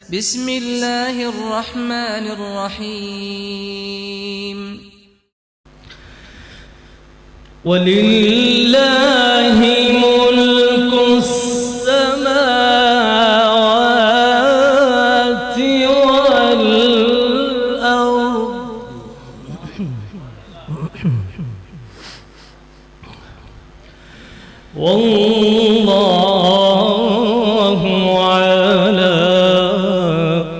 بسم الله الرحمن الرحيم ولله ملك السماوات والأرض والله على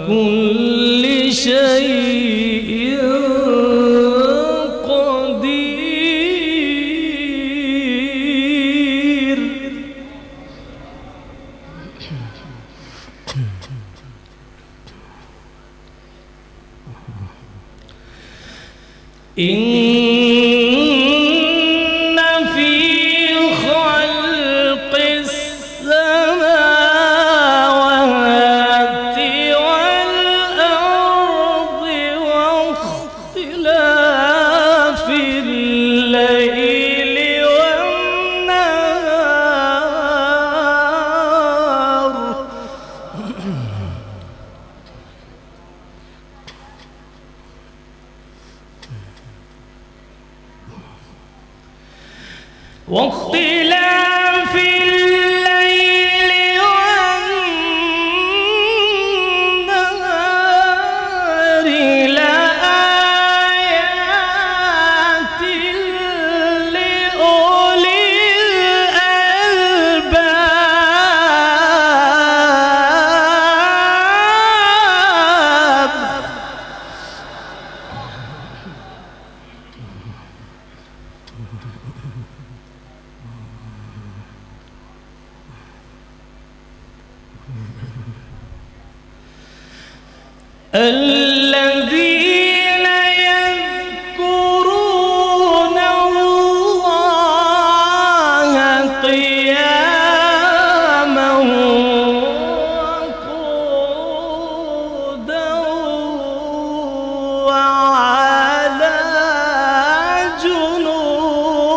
كل شيء قدير. إن في خلق السماوات والأرض واختلاف الليل والنهار واختلاف الليل والنهار لآيات لأولي الألباب. الذين يذكرون الله قياما وقعودا وعلى جنوبهم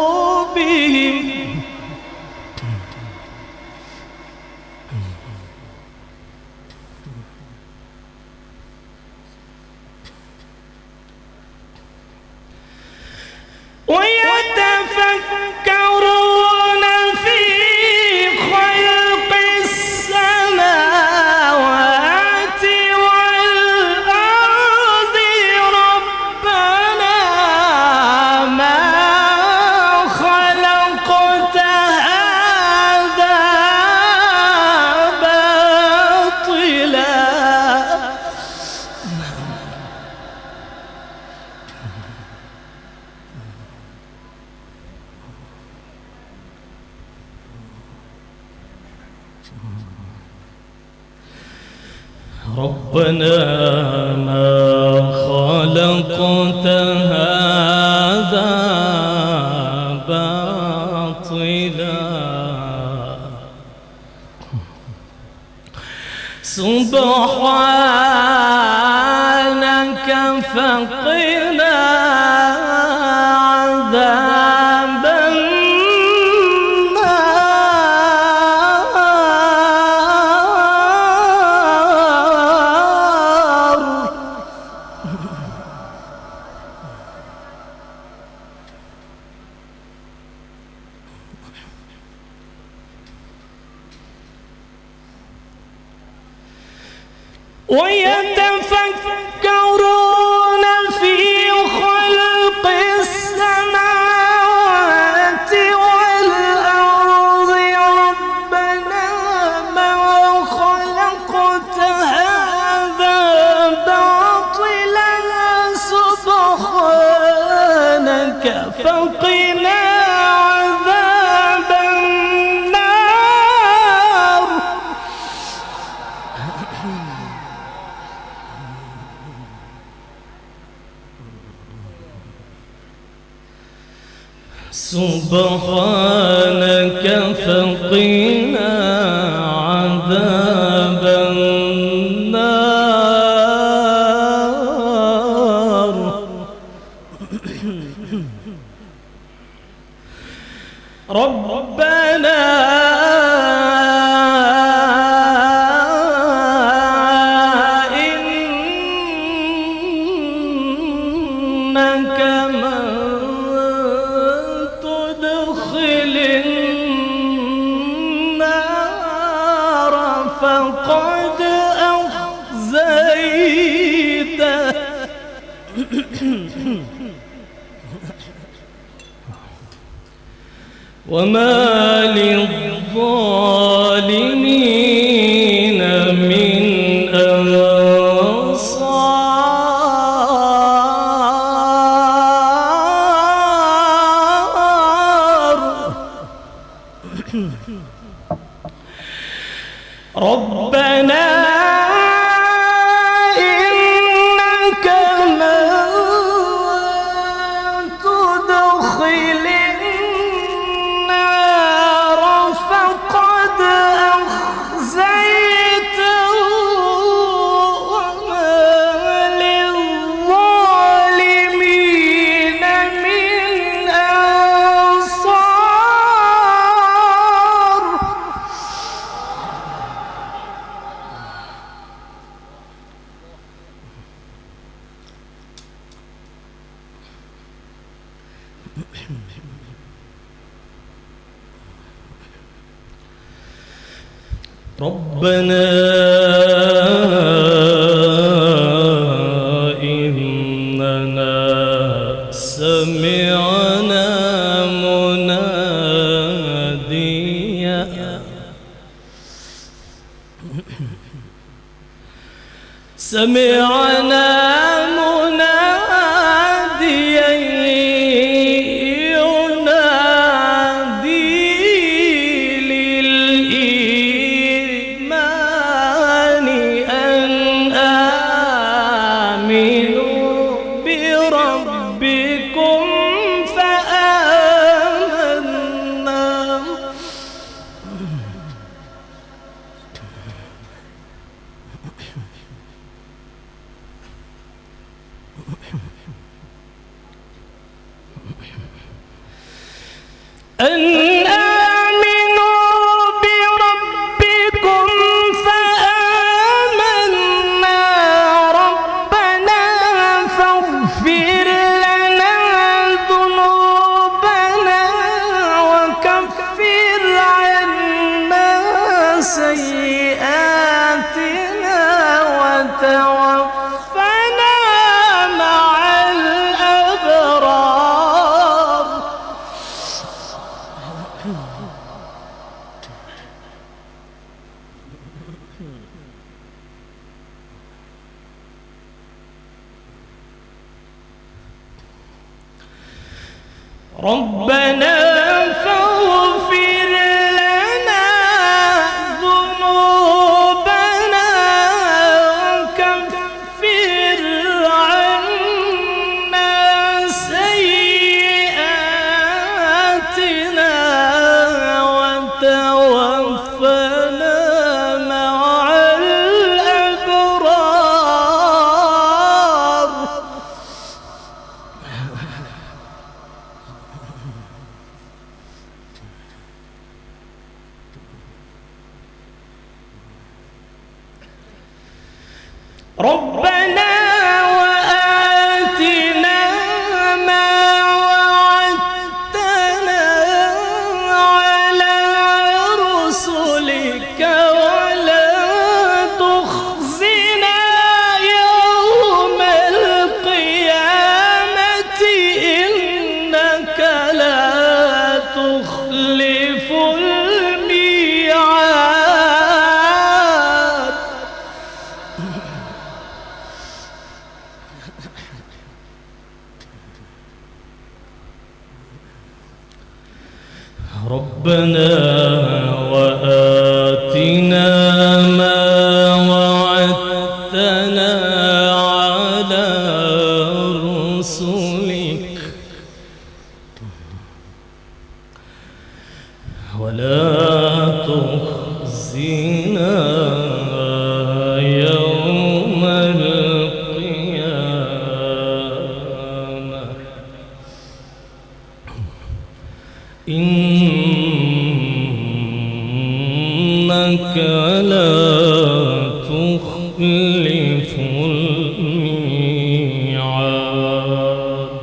ويتفكرون في خلق السماوات والأرض ربنا ما خلقت هذا باطلا ربنا ما خلقت هذا باطلا سبحانك فقنا عذاب النار. ويتفكرون في خلق السماوات والأرض ربنا ما خلقت هذا باطلا سبحانك فقنا عذاب النار. سبحانك فقنا عذاب النار. ربنا إنك من تدخل النار فقد أخزيته وما للظالمين من أنصار ربنا إنك من تدخل النار فقد أخزيته وما للظالمين من أنصار ربنا إننا سمعنا مناديا ينادي للإيمان أن آمنوا بربكم فآمنا أن آمنوا بربكم فآمنا ربنا فاغفر لنا ذنوبنا وكفر عنا سيئاتنا وتوفنا مع الأبرار ربنا فاغفر لنا ذنوبنا وكفر عنا سيئاتنا وتوفنا مع الأبرار ربنا وآتنا ما وعدتنا على رسلك ولا تخزنا يوم القيامة إنك لا تخلف الميعاد ربنا وآتنا ما وعدتنا على رسلك ولا تخزنا يوم القيامة إنك لا تخلف الميعاد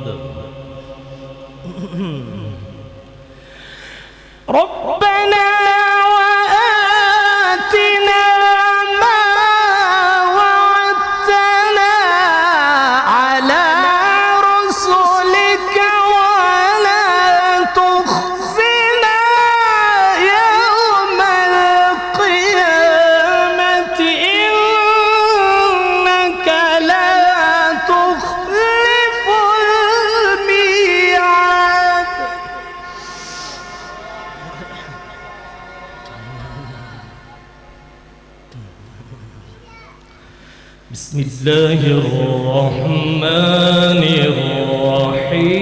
بسم الله الرحمن الرحيم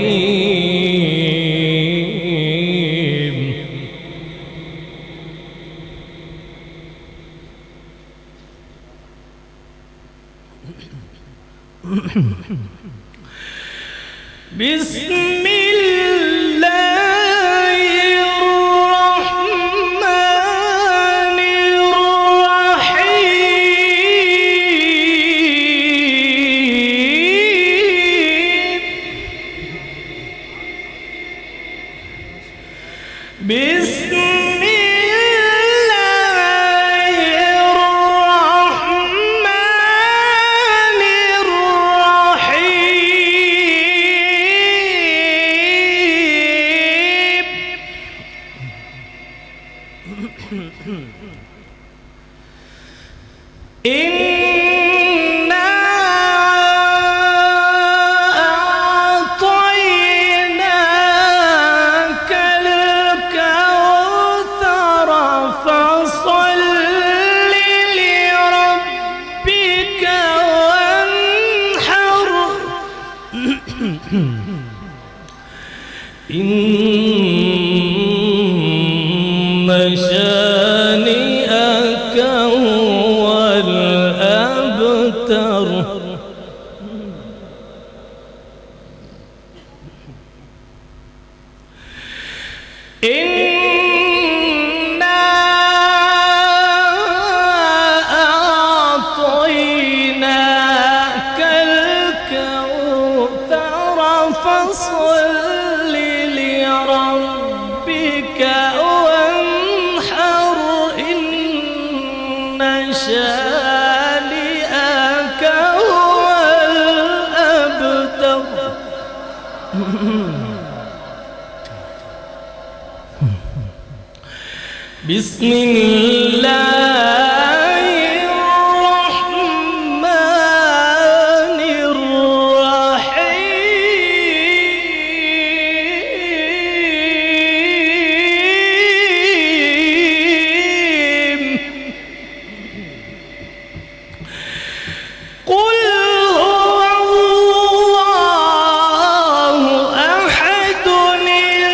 بسم شانئك هو الأبتر إنا أعطيناك الكوثر فصل لربك وانحر إن شانئك هو الأبتر بسم الله الرحمن الرحيم قل هو الله أحد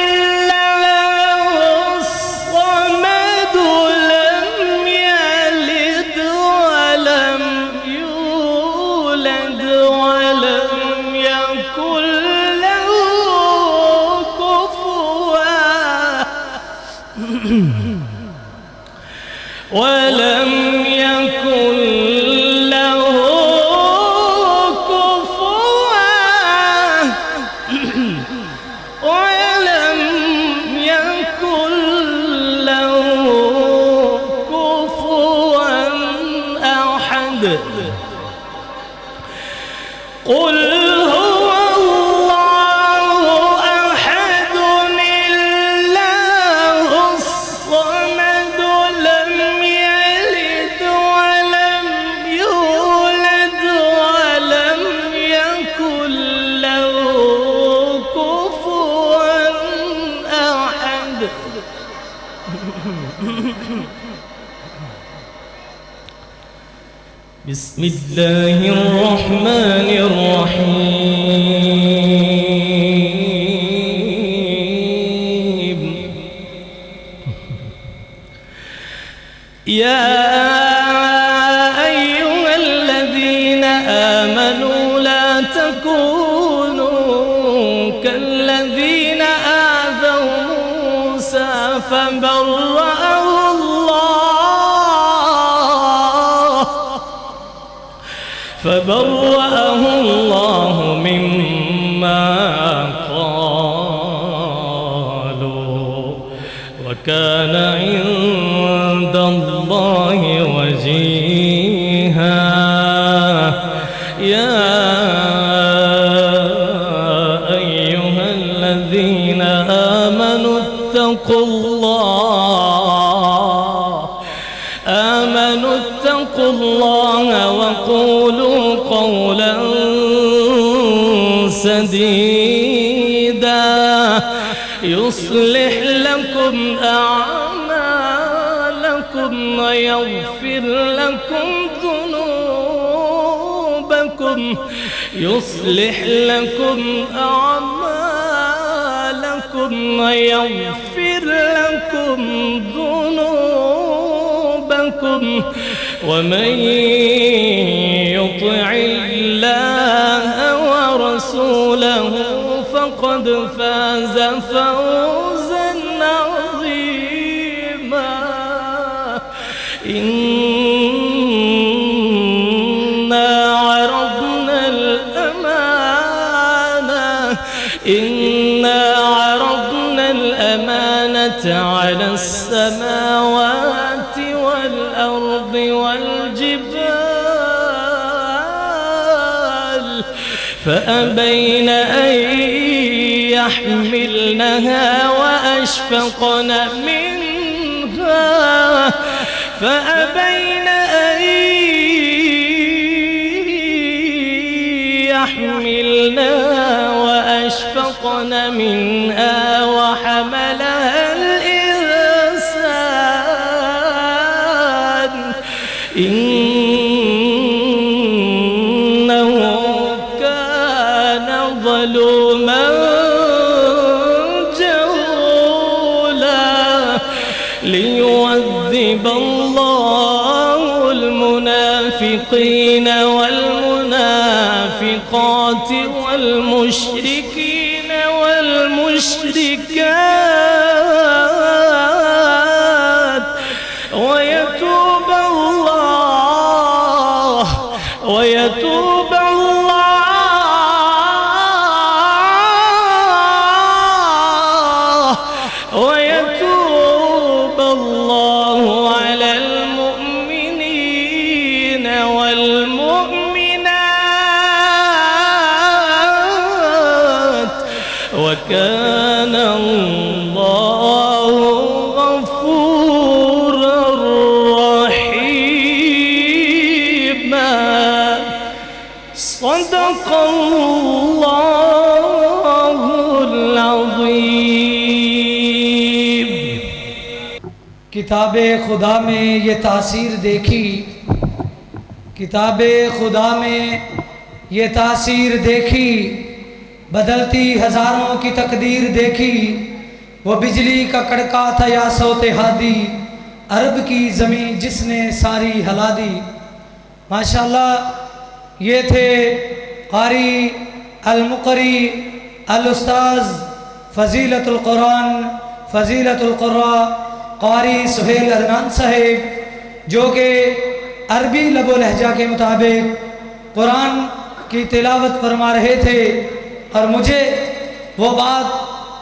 الله الصمد لم يلد ولم يولد ولم يكن له كفوا ولم يكن له كفوا ولم يكن له كفوا أحد قل هو الله أحد الله الصمد لم يلد ولم يولد ولم يكن له كفوا أحد بسم الله الرحمن الرحيم يا أيها الذين آمنوا لا تكونوا كالذين آذوا موسى فبرأه الله مما قالوا وكان عند الله وجيها يا أيها الذين آمنوا اتقوا الله وقولوا قولا سديدا يصلح لكم أعمالكم ويغفر لكم ذنوبكم لكم يصلح لكم أعمالكم ويغفر لكم ذنوبكم ومن يطع الله ورسوله فقد فاز فوزا عظيما إنا عرضنا الأمانة على السماوات والأرض والجبال فأبين أن يحملنها وأشفقن منها وأشفقن منها وحملها الإنسان إنه كان ظلوما جهولا ليعذب الله المنافقين والمنافقات والمشركين والمشركات ويتوب الله على المؤمنين والمؤمنات وكان الله غفورا رحيما صدق الله العظيم. کتاب خدا میں یہ تاثیر دیکھی، کتاب خدا میں یہ تاثیر دیکھی، بدلتی ہزاروں کی تقدیر دیکھی. وہ بجلی کا کڑکا تھا یا صوت ہادی، عرب کی زمین جس نے ساری ہلا دی. ماشاءاللہ یہ تھے قاری المقری الاستاذ فضیلت القرآن فضیلت القراء قاری سہیل عدنان صاحب، جو کہ عربی لب و لہجہ کے مطابق قرآن کی تلاوت فرما رہے تھے. اور مجھے وہ بات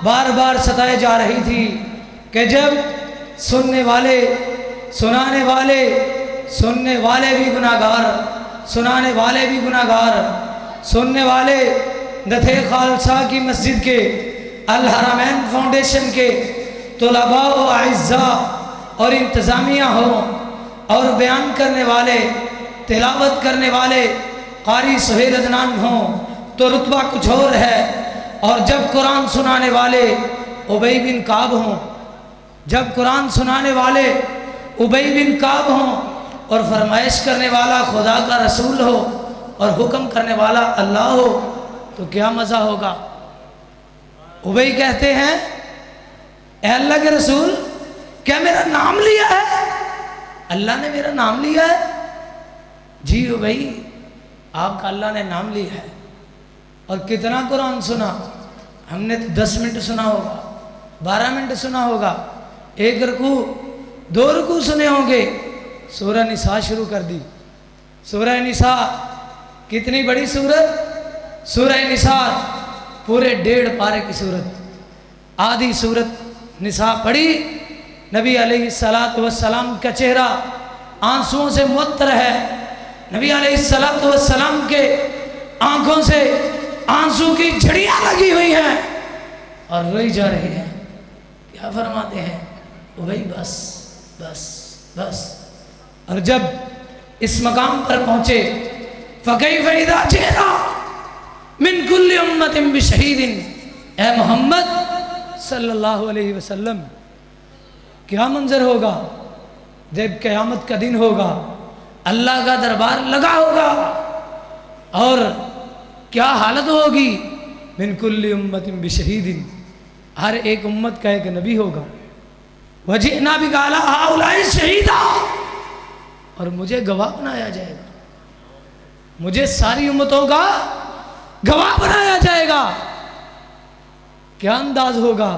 بار بار ستائے جا رہی تھی کہ جب سننے والے بھی گناہگار، سنانے والے بھی گناہگار، سننے والے نتھے خالصہ کی مسجد کے الحرمین فاؤنڈیشن کے طلباء و اعزاء اور انتظامیہ ہوں، اور بیان کرنے والے، تلاوت کرنے والے قاری سہیل عدنان ہوں تو رتبہ کچھ اور ہے. اور جب قرآن سنانے والے ابی بن کعب ہوں، جب قرآن سنانے والے ابی بن کعب ہوں اور فرمائش کرنے والا خدا کا رسول ہو اور حکم کرنے والا اللہ ہو تو کیا مزہ ہوگا. ابی کہتے ہیں اے اللہ کے رسول کیا میرا نام لیا ہے؟ اللہ نے میرا نام لیا ہے؟ جی ابی آپ کا اللہ نے نام لیا ہے. اور کتنا قرآن سنا ہم نے؟ 10 منٹ سنا ہوگا، 12 منٹ سنا ہوگا، 1 رکوع 2 رکوع سنے ہوں گے. سورہ نساء شروع کر دی. سورہ نساء کتنی بڑی سورت؟ سورہ نساء پورے 1.5 پارے کی سورت. آدھی سورت نساء پڑھی، نبی علیہ السلام کا چہرہ آنسوؤں سے معطر ہے. نبی علیہ السلام کے آنکھوں سے آنسو کی جھڑیاں لگی ہوئی ہیں اور روئی جا رہی ہیں. کیا فرماتے ہیں؟ بھائی بس بس بس. اور جب اس مقام پر پہنچے فَكَيْفَ إِذَا جِئْنَا مِنْ كُلِّ أُمَّةٍ بِشَهِيدٍ، اے محمد صلی اللہ علیہ وسلم کیا منظر ہوگا جب قیامت کا دن ہوگا، اللہ کا دربار لگا ہوگا، اور کیا حالت ہوگی؟ من کل امت بشہید، ہر ایک امت کا ایک نبی ہوگا. وجئنا بک علی ہؤلاء شہیدا، اور مجھے گواہ بنایا جائے گا، مجھے ساری امتوں کا گواہ بنایا جائے گا. کیا انداز ہوگا؟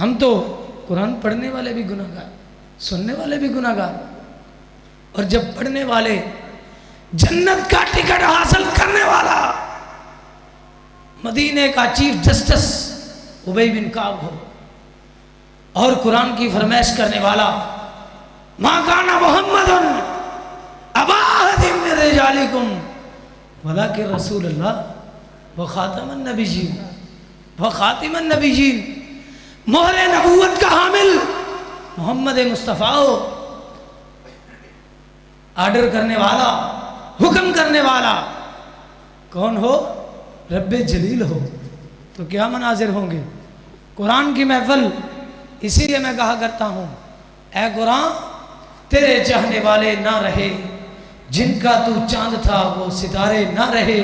ہم تو قرآن پڑھنے والے بھی گناہ گار، سننے والے بھی گناہ گار، اور جب پڑھنے والے جنت کا ٹکٹ حاصل کرنے والا مدینے کا چیف جسٹس ابی بن کعب ہو، اور قرآن کی فرمائش کرنے والا ما کان محمد ابا احد من رجالکم ولکن رسول اللہ وخاتم النبیین وخاتم النبیین، مہر نبوت کا حامل محمد مصطفیٰ ہو، آرڈر کرنے والا، حکم کرنے والا کون ہو؟ رب جلیل ہو. تو کیا مناظر ہوں گے قرآن کی محفل. اسی لیے میں کہا کرتا ہوں اے قرآن تیرے چاہنے والے نہ رہے، جن کا تو چاند تھا وہ ستارے نہ رہے.